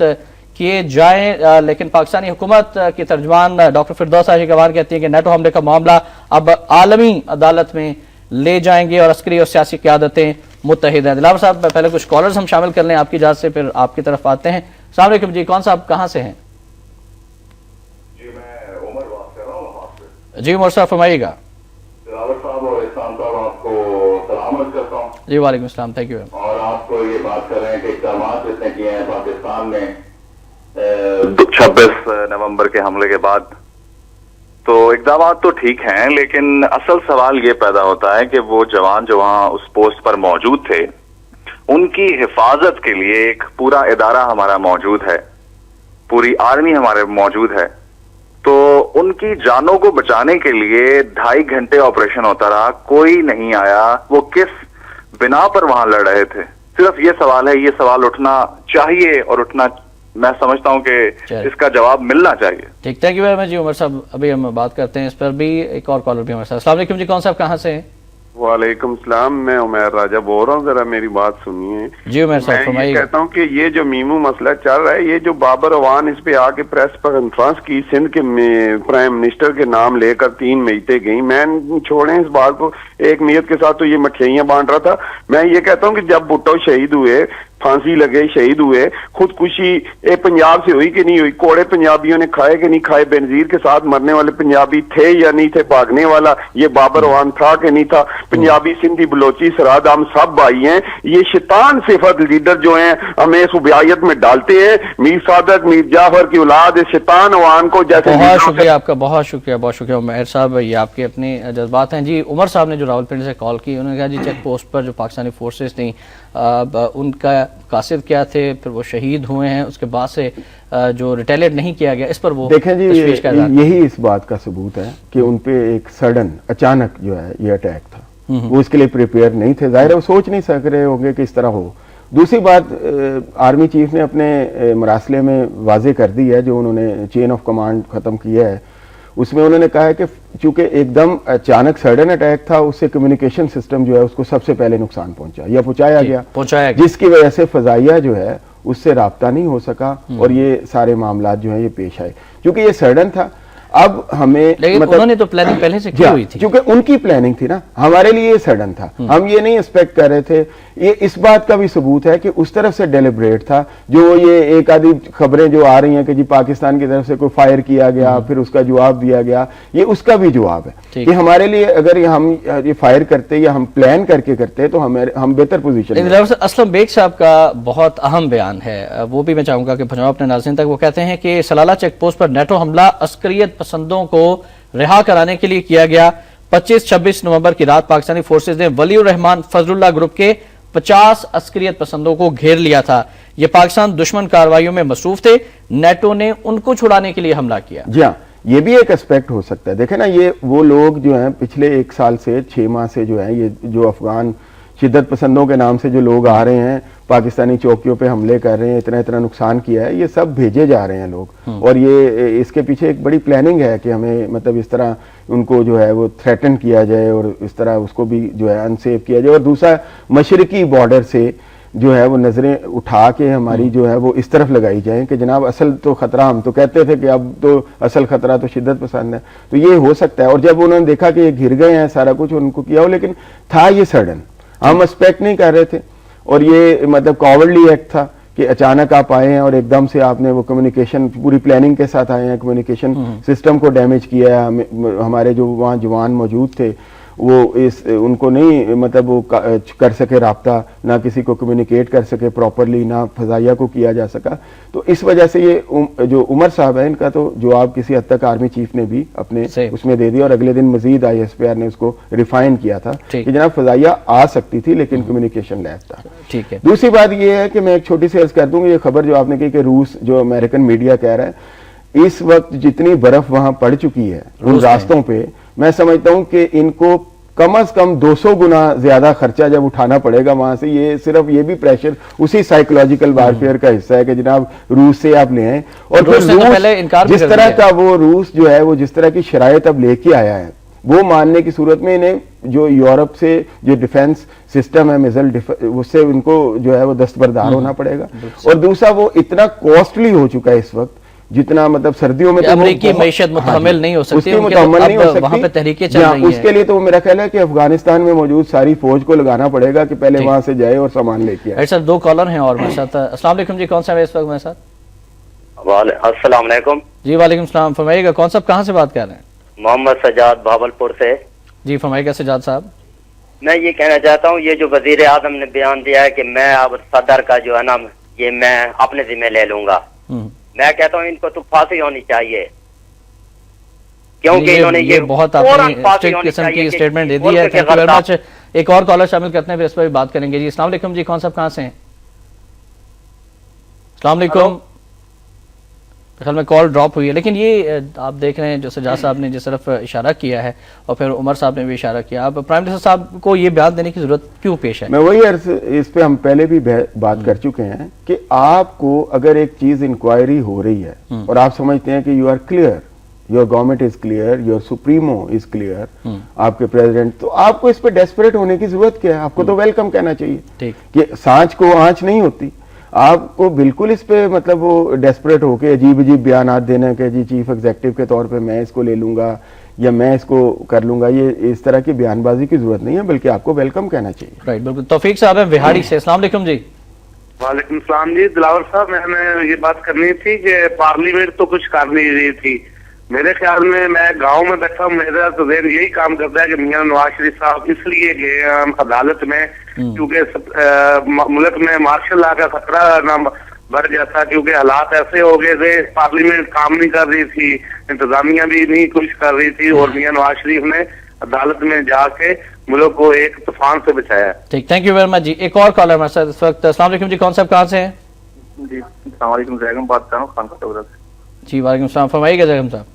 किए जाएं, लेकिन पाकिस्तानी हुकूमत की तर्जुमान डॉक्टर फिरदौस आशी गवान कहती है कि नेटो हमले का मामला अब आलमी अदालत में ले जाएंगे और अस्करी और सियासी क़यादतें मुत्तहिद हैं। दिलावर साहब, पहले कुछ कॉलर्स हम शामिल कर लें आपकी इजाज़त से, फिर आपकी तरफ आते हैं। अस्सलाम वालेकुम जी, कौन साहब कहाँ से हैं? जी मैं उमर बात कर रहा हूँ वहाँ से। जी उमर साहब फरमाइएगा। दिलावर साहब और इस्लाम साहब आपको सलाम अर्ज़ करता हूँ। जी वालेकुम अस्सलाम, थैंक यू। और आपको ये बात कर रहे हैं कि इक़दामात जिसने किए हैं पाकिस्तान में 26 नवंबर के हमले के बाद, तो इक़दामात तो ठीक हैं, लेकिन असल सवाल ये पैदा होता है कि वो जवान जो वहाँ उस पोस्ट पर मौजूद थे, उनकी हिफाजत के लिए एक पूरा इदारा हमारा मौजूद है, पूरी आर्मी हमारे मौजूद है, तो उनकी जानों को बचाने के लिए 2.5 घंटे ऑपरेशन होता रहा, कोई नहीं आया। वो किस बिना पर वहां लड़ रहे थे? सिर्फ ये सवाल है, ये सवाल उठना चाहिए और उठना, मैं समझता हूं कि इसका जवाब मिलना चाहिए। ठीक, थैंक यू वेरी मच जी उमर साहब। अभी हम बात करते हैं इस पर भी। एक और कॉलर भी हमारे साथ। अस्सलाम वालेकुम जी, कौन साहब कहाँ से हैं? वालेकुम सलाम, मैं उमैर राजा बोल रहा हूँ, जरा मेरी बात सुनिए। जी उमैर साहब मैं ये फरमाइएगा। कहता हूँ कि ये जो मीमू मसला चल रहा है, ये जो बाबर अवान इस पे आके प्रेस कॉन्फ्रेंस की सिंध के प्राइम मिनिस्टर के नाम लेकर 3 महीते गई, मैं छोड़े इस बात को, एक नीयत के साथ तो ये मठियाइयां बांट रहा था। मैं ये कहता हूँ कि जब भुट्टो शहीद हुए, फांसी लगे, शहीद हुए, खुदकुशी ये पंजाब से हुई कि नहीं हुई? कोड़े पंजाबियों ने खाए कि नहीं खाए? बेनजीर के साथ मरने वाले पंजाबी थे या नहीं थे? भागने वाला ये बाबर अवान था कि नहीं था? पंजाबी, सिंधी, बलोची, सराद, हम सब भाई हैं। ये शैतान सिफत लीडर जो हैं हमें इस उबियायत में डालते हैं। मीर सादक, मीर जाफर की औलाद इस शैतान अवान को जैसे। बहुत शुक्रिया आपका, बहुत शुक्रिया, बहुत शुक्रिया उमैर साहब, ये आपके अपने जज्बात हैं। जी उमर साहब ने जो रावलपिंडी से कॉल की, उन्होंने कहा जी चेक पोस्ट पर जो पाकिस्तानी फोर्सेस थी, उनका कासिद क्या थे, फिर वो शहीद हुए हैं, उसके बाद से जो रिटेलिएट नहीं किया गया, इस पर वो देखें जी, यही इस बात का सबूत है कि उन पे एक सडन अचानक जो है ये अटैक था। वो इसके लिए प्रिपेयर नहीं थे, जाहिर है वो सोच नहीं सक रहे होंगे कि इस तरह हो। दूसरी बात, आर्मी चीफ ने अपने मरासले में वाजे कर दी है, जो उन्होंने चेन ऑफ कमांड खत्म किया है, उसमें उन्होंने कहा है कि चूंकि एकदम अचानक सडन अटैक था, उससे कम्युनिकेशन सिस्टम जो है उसको सबसे पहले नुकसान पहुंचा या पहुंचाया गया, जिसकी वजह से फजाइया जो है उससे राब्ता नहीं हो सका और ये सारे मामला जो है ये पेश आए। क्योंकि ये सडन था, अब हमें मतलब उन्होंने तो प्लानिंग पहले से की हुई थी, क्योंकि उनकी प्लानिंग थी ना, हमारे लिए ये सडन था, हम ये नहीं एक्सपेक्ट कर रहे थे। ये इस बात का भी सबूत है कि उस तरफ से डेलिब्रेट था। जो ये एक आधी खबरें जो आ रही हैं कि जी पाकिस्तान की तरफ से कोई फायर किया गया, फिर उसका जवाब दिया गया, ये उसका भी जवाब है कि हमारे लिए अगर हम ये फायर करते या हम प्लान करके करते तो हम बेहतर पोजीशन में। असलम बेग साहब का बहुत अहम बयान है, वो भी मैं चाहूंगा कि पहुंचाओ अपने नाज़रीन तक। वो कहते हैं कि सलाला चेक पोस्ट पर नेटो हमला अस्करियत पसंदों को रिहा कराने के लिए किया गया। 25-26 नवंबर की रात पाकिस्तानी फोर्सेज ने वलीउर रहमान फजलुल्लाह ग्रुप के 50 अस्करियत पसंदों को घेर लिया था। ये पाकिस्तान दुश्मन कार्रवाइयों में मसरूफ थे, नेटो ने उनको छुड़ाने के लिए हमला किया। जी हाँ, ये भी एक एस्पेक्ट हो सकता है। देखे ना, ये वो लोग जो हैं पिछले 1 साल से 6 माह से जो है, ये जो अफगान शिद्दत पसंदों के नाम से जो लोग आ रहे हैं, पाकिस्तानी चौकियों पे हमले कर रहे हैं, इतना इतना नुकसान किया है, ये सब भेजे जा रहे हैं लोग। और ये इसके पीछे एक बड़ी प्लानिंग है कि हमें मतलब इस तरह उनको जो है वो थ्रेटन किया जाए और इस तरह उसको भी जो है अनसेफ किया जाए। और दूसरा, मशरकी बॉर्डर से जो है वो नजरें उठा के हमारी जो है वो इस तरफ लगाई जाए कि जनाब असल तो खतरा, हम तो कहते थे कि अब तो असल खतरा तो शिद्दत पसंद है, तो ये हो सकता है। और जब उन्होंने देखा कि ये घिर गए हैं, सारा कुछ उनको किया हो, लेकिन था ये सडन, हम एक्सपेक्ट नहीं कर रहे थे। और ये मतलब कॉवर्डली एक्ट था कि अचानक आप आए हैं और एकदम से आपने वो कम्युनिकेशन पूरी प्लानिंग के साथ आए हैं, कम्युनिकेशन सिस्टम को डैमेज किया है। हमारे जो वहाँ जवान मौजूद थे वो उनको नहीं मतलब वो कर सके राब्ता, ना किसी को कम्युनिकेट कर सके प्रॉपरली, ना फजाइया को किया जा सका। तो इस वजह से ये जो उमर साहब है इनका तो जवाब किसी हद तक आर्मी चीफ ने भी अपने उसमें दे दिया, और अगले दिन मजीद ISPR ने उसको रिफाइन किया था कि जनाब फजाइया आ सकती थी लेकिन कम्युनिकेशन लैब था। ठीक है। दूसरी बात ये है कि मैं एक छोटी सी अर्ज कर दूंगी, ये खबर जो आपने की कि रूस, जो अमेरिकन मीडिया कह रहा है, इस वक्त जितनी बर्फ वहां पड़ चुकी है उन रास्तों पे, मैं समझता हूं कि इनको कम से कम 200 गुना ज्यादा खर्चा जब उठाना पड़ेगा वहां से। ये सिर्फ ये भी प्रेशर उसी साइकोलॉजिकल वारफेयर का हिस्सा है कि जनाब रूस से आप ले आए, और फिर रूस जिस तरह का वो रूस जो है वो जिस तरह की शराइत अब लेके आया है, वो मानने की सूरत में इन्हें जो यूरोप से जो डिफेंस सिस्टम है मिसाइल उससे उनको जो है वो दस्तबरदार होना पड़ेगा। और दूसरा वो इतना कॉस्टली हो चुका है इस वक्त, जितना मतलब सर्दियों में तो अमेरिकी मैशत मुतहम्मिल नहीं हो सकती, वहां पे तहरीकें चल रही हैं। उसके लिए तो मेरा ख्याल है कि अफगानिस्तान में मौजूद सारी फौज को लगाना पड़ेगा कि पहले वहां से जाए और सामान लेके आए। सर 2 कॉलर हैं और मेरे साथ। अस्सलाम वालेकुम जी, कौन सा है इस वक्त मेरे साथ? अस्सलाम वालेकुम जी। वालेकुम सलाम। फरमाइएगा कौन साहब, कहाँ से बात कर रहे हैं? मोहम्मद सजाद भावलपुर से। जी फरमाइएगा सजाद साहब। मैं ये कहना चाहता हूँ, ये जो वजीर आजम ने बयान दिया है कि मैं अब सदर का जो है ना ये मैं अपने जिम्मे ले लूंगा, मैं कहता हूँ इनको तो फांसी होनी चाहिए, क्योंकि इन्होंने ये बहुत स्ट्रिक्ट किस्म की स्टेटमेंट दे दी है। Thank you very much. एक और कॉलर शामिल करते हैं, फिर इस पर भी बात करेंगे जी। अस्सलाम वालेकुम जी, कौन साहब कहाँ से हैं? अस्सलाम वालेकुम। ख्याल में कॉल ड्रॉप हुई है, लेकिन ये आप देख रहे हैं जो सजाद साहब ने जिस तरफ इशारा किया है और फिर उमर साहब ने भी इशारा किया, अब प्राइम मिनिस्टर साहब को ये बयान देने की जरूरत क्यों पेश है? मैं वही इस पे हम पहले भी बात कर चुके हैं कि आपको अगर एक चीज इंक्वायरी हो रही है और आप समझते हैं कि you are clear, your government is clear, your supremo is clear, आपके प्रेसिडेंट, तो आपको इस पे डेस्परेट होने की जरूरत क्या है? आपको तो वेलकम कहना चाहिए कि सांच को आंच नहीं होती। आपको बिल्कुल इस पे मतलब वो डेस्परेट होके अजीब अजीब बयान देना कि जी चीफ एग्जीक्यूटिव के तौर पे मैं इसको ले लूंगा या मैं इसको कर लूंगा, ये इस तरह की बयानबाजी की जरूरत नहीं है, बल्कि आपको वेलकम कहना चाहिए। राइट, बिल्कुल। तौफीक साहब है बिहाड़ी से। अस्सलाम वालेकुम जी। वालेकुम सलाम जी। दिलावर साहब, मैंने ये बात करनी थी कि पार्लियामेंट तो कुछ कर नहीं रही थी। मेरे ख्याल में मैं गांव में बैठा हूँ, मेरा तो ज़हन यही काम करता है कि मियां नवाज शरीफ साहब इसलिए गए अदालत में क्योंकि मुल्क में मार्शल लॉ का खतरा ना बढ़ गया था, क्योंकि हालात ऐसे हो गए थे, पार्लियामेंट काम नहीं कर रही थी, इंतजामिया भी नहीं कुछ कर रही थी, और मियां नवाज शरीफ ने अदालत में जाके मुल्क को एक तूफान से बचाया। ठीक, थैंक यू वेरी मच जी। एक और कॉलर हमारे साथ इस वक्त। अस्सलाम वालेकुम जी, कौन साहब कहाँ से हैं? जी अस्सलाम वालेकुम, जैगम बात कर रहा हूँ खानका से। जी वालेकुम सलाम, फरमाइएगा जैगम साहब।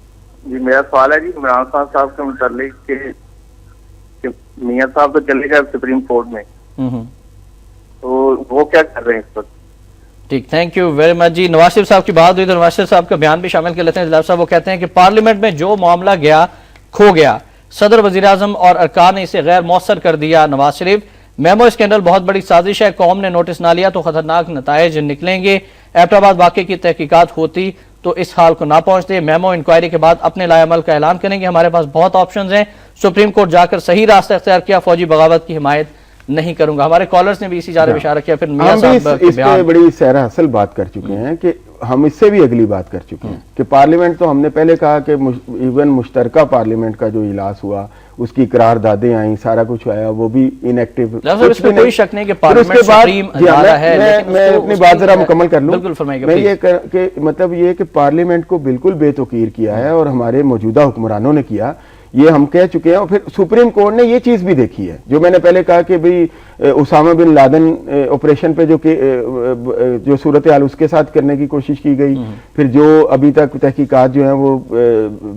जी मेरा सवाल है जी इमरान खान साहब के मुतालिक कि मियां साहब तो चले गए सुप्रीम कोर्ट में, तो वो क्या कर रहे हैं इस वक्त? ठीक, थैंक यू वेरी मच जी। नवाज शरीफ साहब की बात हुई तो नवाज शरीफ साहब का बयान भी शामिल कर लेते हैं। साहब वो कहते हैं कि पार्लियामेंट में जो मामला गया खो गया, सदर वजीर आजम और अरकान ने इसे गैर मौसर कर दिया। नवाज शरीफ, मेमो स्कैंडल बहुत बड़ी साजिश है, कौम ने नोटिस ना लिया तो खतरनाक नतायज निकलेंगे। एबटाबाद वाकये की तहकीकात होती तो इस हाल को ना पहुंचते। मेमो इंक्वायरी के बाद अपने लाएमल का ऐलान करेंगे, हमारे पास बहुत ऑप्शंस हैं, सुप्रीम कोर्ट जाकर सही रास्ता अख्तियार किया, फौजी बगावत की हिमायत नहीं करूंगा। हमारे कॉलर्स ने भी इसी जानिब इशारा किया। फिर मियां साहब इस पे बड़ी सहरा हासिल बात कर चुके हैं कि हम इससे भी अगली बात कर चुके हैं कि पार्लियामेंट तो हमने पहले कहा कि इवन मुश्तरका पार्लियामेंट का जो इजलास हुआ उसकी करारदादें आई, सारा कुछ आया, वो भी इनएक्टिव। कोई शक नहीं कि पार्लियामेंट सुप्रीम अदालत है। मैं अपनी बात जरा मुकम्मल कर लूं। बिल्कुल फरमाइएगा। मैं ये मतलब ये कि पार्लियामेंट को बिल्कुल बेतौकीर किया है और हमारे मौजूदा हुक्मरानों ने किया, ये हम कह चुके हैं। और फिर सुप्रीम कोर्ट ने ये चीज भी देखी है जो मैंने पहले कहा कि भाई उसामा बिन लादेन ऑपरेशन पे जो सूरत हाल उसके साथ करने की कोशिश की गई, फिर जो अभी तक तहकीकात जो हैं वो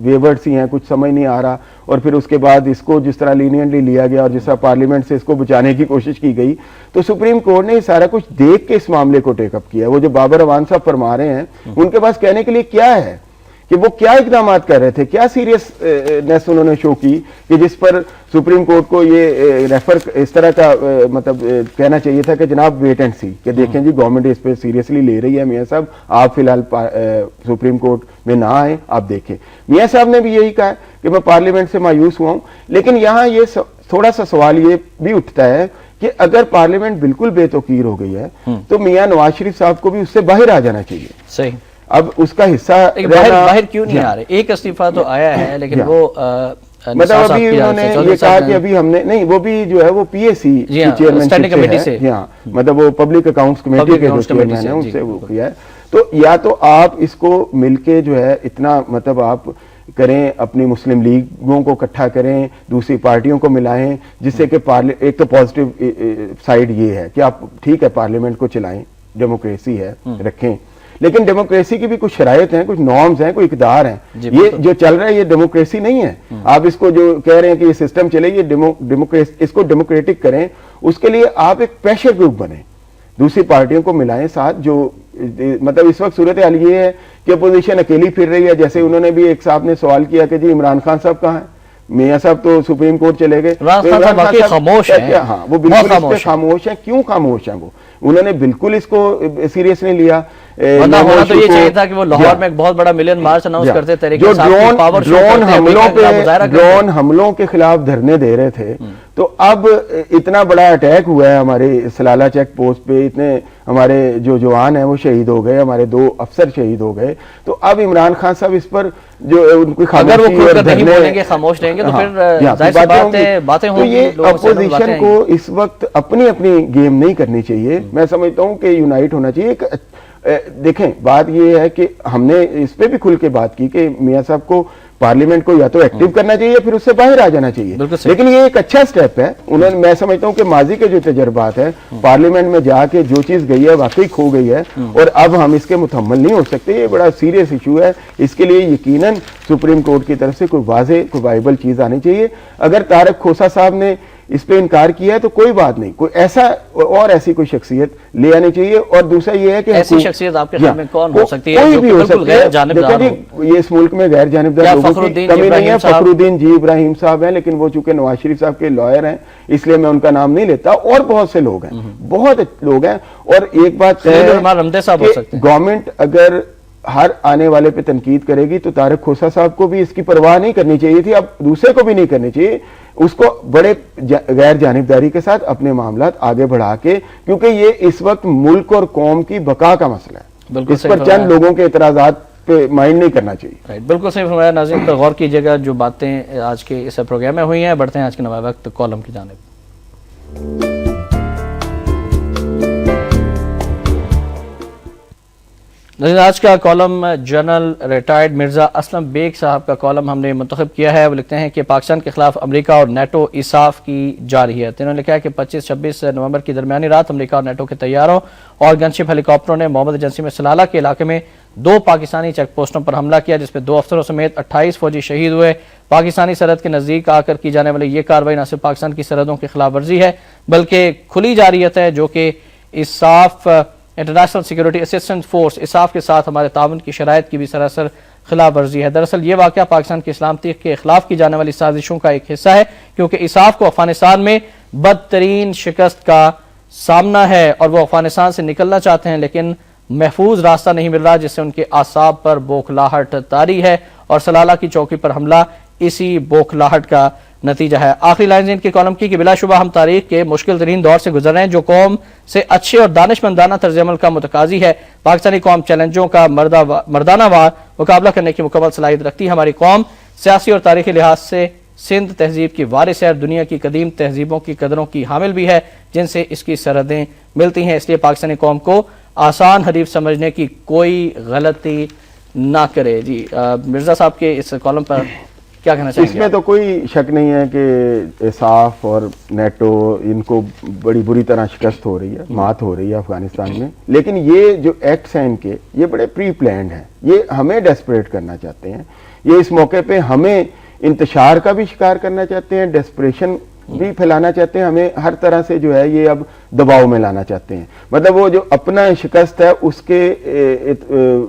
वेवर्ड सी हैं, कुछ समझ नहीं आ रहा, और फिर उसके बाद इसको जिस तरह लीनियंटली लिया गया और जिस तरह पार्लियामेंट से इसको बचाने की कोशिश की गई, तो सुप्रीम कोर्ट ने सारा कुछ देख के इस मामले को टेकअप किया। वो जो बाबर अवान साहब फरमा रहे हैं, उनके पास कहने के लिए क्या है कि वो क्या इकदाम कर रहे थे, क्या सीरियसनेस उन्होंने शो की कि जिस पर सुप्रीम कोर्ट को ये रेफर इस तरह का मतलब कहना चाहिए था कि जनाब वेट एंड सी, कि देखें जी गवर्नमेंट इस पे सीरियसली ले रही है, मियां साहब आप फिलहाल सुप्रीम कोर्ट में ना आए, आप देखें। मियां साहब ने भी यही कहा कि मैं पार्लियामेंट से मायूस हुआ हूं, लेकिन यहाँ ये थोड़ा सा सवाल ये भी उठता है कि अगर पार्लियामेंट बिल्कुल बेतौकीर हो गई है तो मियां नवाज शरीफ साहब को भी उससे बाहर आ जाना चाहिए। सही, अब उसका हिस्सा बाहर क्यों नहीं आ रहे? एक इस्तीफा तो आया है, लेकिन वो मतलब अभी उन्होंने ये कहा कि अभी हमने नहीं, वो भी जो है वो PAC की चेयरमैन से है, मतलब वो पब्लिक अकाउंट्स कमेटी के जो चेयरमैन है उनसे वो किया है। तो या तो आप इसको मिलके जो है इतना मतलब आप करें, अपनी मुस्लिम लीगों को इकट्ठा करें, दूसरी पार्टियों को मिलाएं, जिससे कि एक तो पॉजिटिव साइड ये है कि आप ठीक है पार्लियामेंट को चलाएं, डेमोक्रेसी है रखें, लेकिन डेमोक्रेसी की भी कुछ शराइत हैं, कुछ नॉर्म्स हैं, कोई इक़दार हैं। ये जो चल रहा है ये डेमोक्रेसी नहीं है। आप इसको जो कह रहे हैं कि ये सिस्टम चले, ये डेमोक्रेसी, इसको डेमोक्रेटिक करें, उसके लिए आप एक प्रेशर ग्रुप बने, दूसरी पार्टियों को मिलाएं साथ। जो मतलब इस वक्त सूरत हाल ये है कि अपोजिशन अकेली फिर रही है। जैसे उन्होंने भी एक साहब ने सवाल किया कि जी इमरान खान साहब कहाँ हैं, मियां साहब तो सुप्रीम कोर्ट चले गए, खामोश है। हाँ, वो बिल्कुल खामोश है। क्यों खामोश है? वो उन्होंने बिल्कुल इसको सीरियस नहीं लिया। होना तो ये चाहिए था कि वो लाहौर में एक बहुत बड़ा मिलियन मार्च अनाउंस करते थे, जो ड्रोन हमलों के खिलाफ धरने दे रहे थे, तो अब इतना बड़ा अटैक हुआ है हमारे सलाला चेक पोस्ट पे, इतने हमारे जो जवान हैं वो शहीद हो गए, हमारे 2 अफसर शहीद हो गए। तो अब इमरान खान साहब इस पर जो उनकी अगर वो नहीं बोलेंगे, खामोश रहेंगे, तो फिर बातें होंगी। तो ये अपोजिशन को इस वक्त अपनी अपनी गेम नहीं करनी चाहिए। मैं समझता हूँ कि यूनाइट होना चाहिए। देखें, बात ये है कि हमने इस पे भी खुल के बात की कि मियां साहब को पार्लियामेंट को या तो एक्टिव करना चाहिए, फिर उससे बाहर आ जाना चाहिए। लेकिन ये एक अच्छा स्टेप है। उन्होंने, मैं समझता हूँ कि माजी के जो तजर्बात है, पार्लियामेंट में जाके जो चीज गई है वाकई खो गई है, और अब हम इसके मुतहम्मल नहीं हो सकते। ये बड़ा सीरियस इशू है। इसके लिए यकीनन सुप्रीम कोर्ट की तरफ से कोई वाज़ेह, कोई वाइबल चीज आनी चाहिए। अगर तारक खोसा साहब ने इस पे इनकार किया है तो कोई बात नहीं, कोई ऐसा और ऐसी कोई शख्सियत ले आनी चाहिए। और दूसरा ये है कि ऐसी शख्सियत आपके ख्याल में कौन हो सकती है? कोई भी हो सकता है। ये इस मुल्क में गैर जानिबदार लोगों की कमी नहीं है। फखरुद्दीन जी इब्राहिम साहब हैं, लेकिन वो चूंकि नवाज शरीफ साहब के लॉयर हैं इसलिए मैं उनका नाम नहीं लेता। और बहुत से लोग हैं, बहुत लोग हैं। और एक बात गवर्नमेंट अगर हर आने वाले पे तनकीद करेगी तो तारक खोसा साहब को भी इसकी परवाह नहीं करनी चाहिए थी, अब दूसरे को भी नहीं करनी चाहिए। उसको बड़े गैर जानिबदारी के साथ अपने मामलात आगे बढ़ा के, क्योंकि ये इस वक्त मुल्क और कौम की बका का मसला है, इस पर चंद लोगों के एतराजात पे माइंड नहीं करना चाहिए। बिल्कुल सही फरमाया नाज़रीन। पर गौर कीजिएगा जो बातें आज के इस प्रोग्राम में हुई हैं। बढ़ते हैं आज के नवा वक्त कॉलम की जानिब। आज का column general retired Mirza Aslam Baig साहब का कॉलम हमने मुंतखब किया है। वो लिखते हैं कि पाकिस्तान के खिलाफ अमेरिका और नेटो इसाफ की जा रही है। तो इन्होंने लिखा है कि 25-26 नवंबर की दरमियानी रात अमेरिका और नेटो के तैयारों और गनशिप हेलीकॉप्टरों ने मोहम्मद एजेंसी में सलाला के इलाके में 2 पाकिस्तानी चेक पोस्टों पर हमला किया, जिसमें 2 अफसरों समेत 28 फौजी शहीद हुए। पाकिस्तानी सरहद के नजदीक आकर की जाने वाली ये कार्रवाई न सिर्फ पाकिस्तान की सरहदों की खिलाफ वर्जी है बल्कि खुली जारियत है, जो कि इसाफ इंटरनेशनल सिक्योरिटी असिस्टेंस फोर्स इसाफ के साथ हमारे ताउन की शराइत की भी सरासर खिलाफ वर्जी है। दरअसल ये वाक़या पाकिस्तान की इस्लाम के खिलाफ की जाने वाली साजिशों का एक हिस्सा है, क्योंकि इसाफ को अफगानिस्तान में बदतरीन शिकस्त का सामना है और वो अफगानिस्तान से निकलना चाहते हैं, लेकिन महफूज रास्ता नहीं मिल रहा, जिससे उनके आसाब पर बौखलाहट तारी है। और सलाला की चौकी पर हमला इसी बौखलाहट का नतीजा है। आखिरी लाइन इनके कॉलम की कि बिलाशुबा हम तारीख के मुश्किल तरीन दौर से गुजर रहे हैं, जो कौम से अच्छे और दानिशमंदाना तर्ज अमल का मुतकाजी है। पाकिस्तानी कौम चैलेंजों का मर्दाना वार मुकाबला करने की मुकम्मल सलाहियत रखती है। हमारी कौम सियासी और तारीखी लिहाज से सिंध तहजीब की वारिस है, दुनिया की कदीम तहजीबों की कदरों की हामिल भी है, जिनसे इसकी सरहदें मिलती हैं। इसलिए पाकिस्तानी कौम को आसान हरीफ समझने की कोई गलती ना करे। जी मिर्जा साहब के इस कॉलम पर क्या कहना चाहिए? इसमें तो कोई शक नहीं है कि इसाफ और नेटो इनको बड़ी बुरी तरह शिकस्त हो रही है, मात हो रही है अफगानिस्तान में। लेकिन ये जो एक्ट्स हैं इनके, ये बड़े प्री प्लान्ड हैं। ये हमें डेस्परेट करना चाहते हैं, ये इस मौके पे हमें इंतशार का भी शिकार करना चाहते हैं, डेस्परेशन भी फैलाना चाहते हैं, हमें हर तरह से जो है ये अब दबाव में लाना चाहते हैं। मतलब वो जो अपना शिकस्त है उसके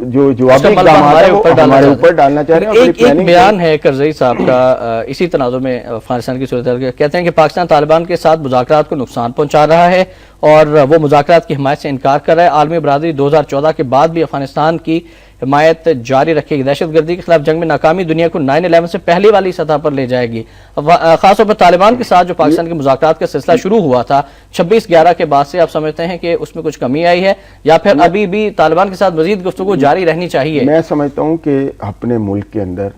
जो जवाबी इक़दाम है वो हमारे ऊपर डालना चाह रहे हैं। एक बयान है करज़ई साहब का इसी तनाज़ुर में अफगानिस्तान की सूरत, कहते हैं कि पाकिस्तान तालिबान के साथ मुज़ाकरात को नुकसान पहुंचा रहा है और वो मुज़ाकरात की हिमायत से इनकार कर रहा है। आलमी बरादरी 2014 के बाद भी अफगानिस्तान की हिमायत जारी रखेगी। दहशतगर्दी के खिलाफ जंग में नाकामी दुनिया को 9/11 से पहले वाली सतह पर ले जाएगी। खासतौर पर तालिबान के साथ जो पाकिस्तान के मुज़ाकरात का सिलसिला शुरू हुआ था 26/11 के बाद से, आप समझते हैं कि उसमें कुछ कमी आई है या फिर अभी भी तालिबान के साथ मजीद गुफ्तगू जारी रहनी चाहिए? मैं समझता हूँ कि अपने मुल्क के अंदर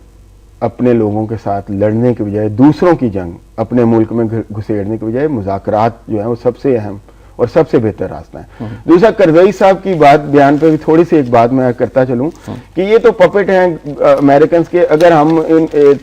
अपने लोगों के साथ लड़ने के बजाय दूसरों की जंग अपने मुल्क में घुसेड़ने के बजाय मुज़ाकरात जो है वो सबसे अहम और सबसे बेहतर रास्ता है। दूसरा, करज़ई साहब की बात बयान पे भी थोड़ी सी एक बात मैं करता चलूं कि ये तो पपेट हैं अमेरिकन के, अगर हम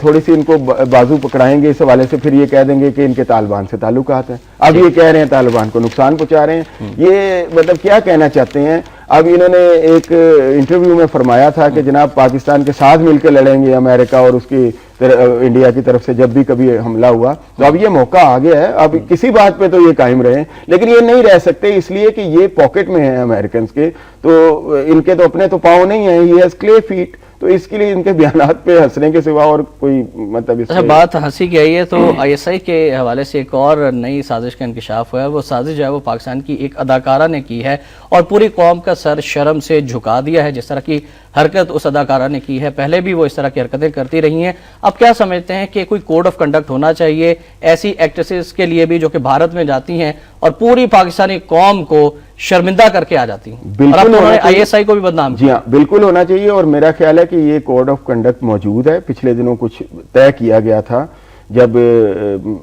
थोड़ी सी इनको बाजू पकड़ाएंगे इस हवाले से, फिर ये कह देंगे कि इनके तालिबान से ताल्लुकात हैं। अब ये कह रहे हैं तालिबान को नुकसान पहुंचा रहे हैं, ये मतलब क्या कहना चाहते हैं? अब इन्होंने एक इंटरव्यू में फरमाया था कि जनाब पाकिस्तान के साथ मिलकर लड़ेंगे अमेरिका और उसकी इंडिया की तरफ से जब भी कभी हमला हुआ। तो अब ये मौका आ गया है, अब किसी बात पे तो ये कायम रहे, लेकिन ये नहीं रह सकते इसलिए कि ये पॉकेट में है अमेरिकन के, तो इनके तो अपने तो पाँव नहीं है, ये हैज क्ले फीट, तो इसके लिए इनके बयानात पे हंसने के सिवा और कोई मतलब अच्छा बात हंसी की आई है। तो ISI के हवाले से एक और नई साजिश का इंकशाफ हुआ है। वो साजिश जो है वो पाकिस्तान की एक अदाकारा ने की है और पूरी कौम का सर शर्म से झुका दिया है। जिस तरह की हरकत उस अदाकारा ने की है, पहले भी वो इस तरह की हरकतें करती रही हैं। अब क्या समझते हैं कि कोई कोड ऑफ कंडक्ट होना चाहिए ऐसी एक्ट्रेसेस के लिए भी जो कि भारत में जाती हैं और पूरी पाकिस्तानी कौम को शर्मिंदा करके आ जाती हैं? बिल्कुल, ISI को भी बदनाम जी हाँ, बिल्कुल होना चाहिए। और मेरा ख्याल है कि ये कोड ऑफ कंडक्ट मौजूद है। पिछले दिनों कुछ तय किया गया था, जब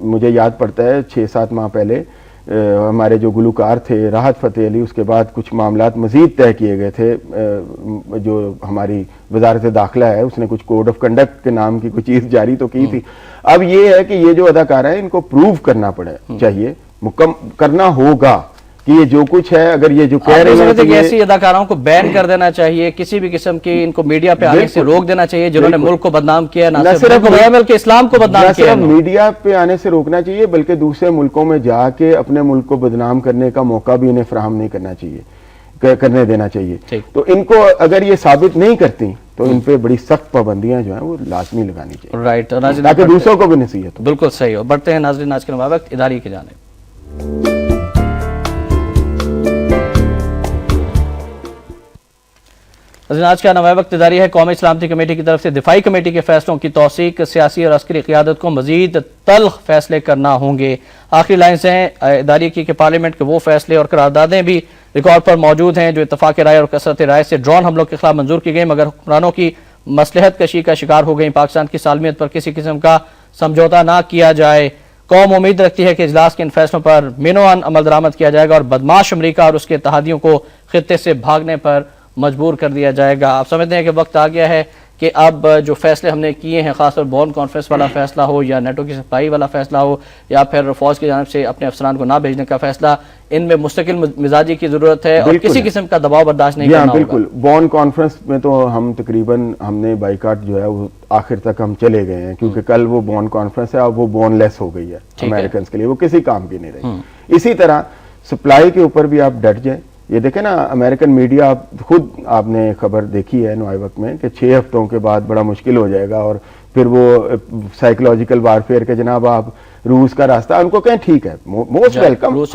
मुझे याद पड़ता है 6-7 माह पहले हमारे जो गुलकार थे राहत फ़तेह अली, उसके बाद कुछ मामलात मजीद तय किए गए थे। जो हमारी वजारत दाखिला है उसने कुछ कोड ऑफ कंडक्ट के नाम की कुछ चीज़ जारी तो की थी। अब ये है कि ये जो अदाकारा है इनको प्रूव करना चाहिए, करना होगा कि ये जो कुछ है, अगर ये जो कह रहे हैं कि ऐसी अदाकाराओं को बैन कर देना चाहिए, किसी भी किस्म की इनको मीडिया पे आने से रोक देना चाहिए जिन्होंने मुल्क को बदनाम किया, ना सिर्फ बल्कि इस्लाम को बदनाम किया। मीडिया पे आने से रोकना चाहिए बल्कि दूसरे मुल्कों में जाके अपने मुल्क को बदनाम करने का मौका भी इन्हें फराहम नहीं करना चाहिए, करने देना चाहिए। तो इनको अगर ये साबित नहीं करती तो इन पे बड़ी सख्त पाबंदियां जो है वो लाजमी लगानी चाहिए, राइट, ताकि दूसरों को भी नसीहत हो। बिल्कुल सही हो। बढ़ते हैं नाज़रीन आज के नवा वक्त इदारे की जानिब। आज का नवा वक्त जारी है। कौमी सलामती कमेटी की तरफ से दिफाई कमेटी के फैसलों की तौसीक, सियासी और अस्करी क़ियादत को मजीद तल्ख फैसले करना होंगे। आखिरी लाइन से हैं इदारे की कि पार्लियामेंट के वो फैसले और करारदादें भी रिकॉर्ड पर मौजूद हैं जो इत्तफाक़ राय और कसरत राय से ड्रोन हमलों के खिलाफ मंजूर की गई, मगर हुक्मरानों की मसलहत कशी का शिकार हो गई। पाकिस्तान की सालमियत पर किसी किस्म का समझौता ना किया जाए। कौम उम्मीद रखती है कि इजलास के इन फैसलों पर मिनोअन अमल दरामद किया जाएगा और बदमाश अमरीका और उसके इत्तेहादियों को खित्ते से भागने पर मजबूर कर दिया जाएगा। आप समझते हैं कि वक्त आ गया है कि अब जो फैसले हमने किए हैं, खासतौर बॉर्न कॉन्फ्रेंस वाला फैसला हो या नेटो की सफाई वाला फैसला हो या फिर फौज की जानिब से अपने अफसरान को ना भेजने का फैसला, इनमें मुस्तकिल मिजाजी की जरूरत है और किसी किस्म का दबाव बर्दाश्त नहीं करना होगा। बिल्कुल, बॉर्न कॉन्फ्रेंस में तो हम तकरीबन हमने बाइकाट जो है वो आखिर तक हम चले गए हैं, क्योंकि कल वो बॉर्न कॉन्फ्रेंस है, अब वो बोनलेस हो गई है अमेरिकन के लिए, वो किसी काम की नहीं रही। इसी तरह सप्लाई के ऊपर भी आप डट जाए। ये देखें ना, अमेरिकन मीडिया खुद आपने खबर देखी है नए वक्त में कि 6 हफ्तों के बाद बड़ा मुश्किल हो जाएगा और फिर वो साइकोलॉजिकल वारफेयर के जनाब आप रूस का रास्ता, उनको कहें ठीक है, मोस्ट वेलकम।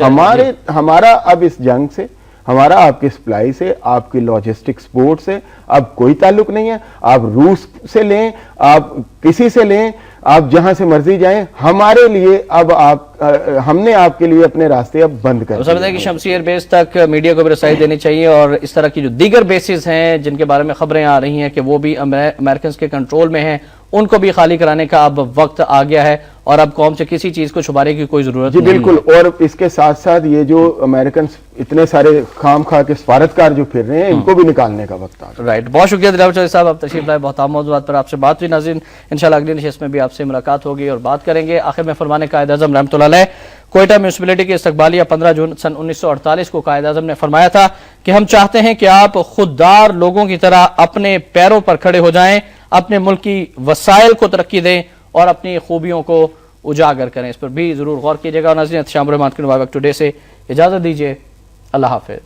हमारा अब इस जंग से, हमारा आपकी सप्लाई से, आपकी लॉजिस्टिक सपोर्ट से अब कोई ताल्लुक नहीं है। आप रूस से लें, आप किसी से लें, आप जहां से मर्जी जाएं, हमारे लिए अब हमने आपके लिए अपने रास्ते अब बंद कर दिए। समझते हैं कि शमसी एयरबेस तक मीडिया को भी रसाई देनी चाहिए और इस तरह की जो दीगर बेसिस हैं जिनके बारे में खबरें आ रही हैं कि वो भी अमेरिकन के कंट्रोल में हैं, उनको भी खाली कराने का अब वक्त आ गया है और अब कौम से किसी चीज को छुपाने की कोई जरूरत नहीं है। बिल्कुल। और इसके साथ साथ ये जो अमेरिकन इतने सारे खाम खा के सफारतकार जो फिर रहे हैं, इनको भी निकालने का वक्त आ गया। राइट, बहुत शुक्रिया दिलावर चौधरी साहब, आप तशरीफ लाए, बहुत मौजूद पर आपसे बात हुई। नाज़रीन इंशाल्लाह अगली नशिस्त में भी आपसे मुलाकात होगी और बात करेंगे। आखिर में फरमाने कायद-ए-आज़म रहमतुल्लाह अलैह कोयटा म्यूनिसिपैलिटी के इस्तकबालिया 15 जून सन 1948 को कायद-ए-आज़म ने फरमाया था कि हम चाहते हैं कि आप खुददार लोगों की तरह अपने पैरों पर खड़े हो जाएं, अपने मुल्क की वसाइल को तरक्की दें और अपनी खूबियों को उजागर करें। इस पर भी जरूर गौर कीजिएगा। नाज़रीन शाम रहमान के टुडे से इजाजत दीजिए। अल्लाह हाफिज।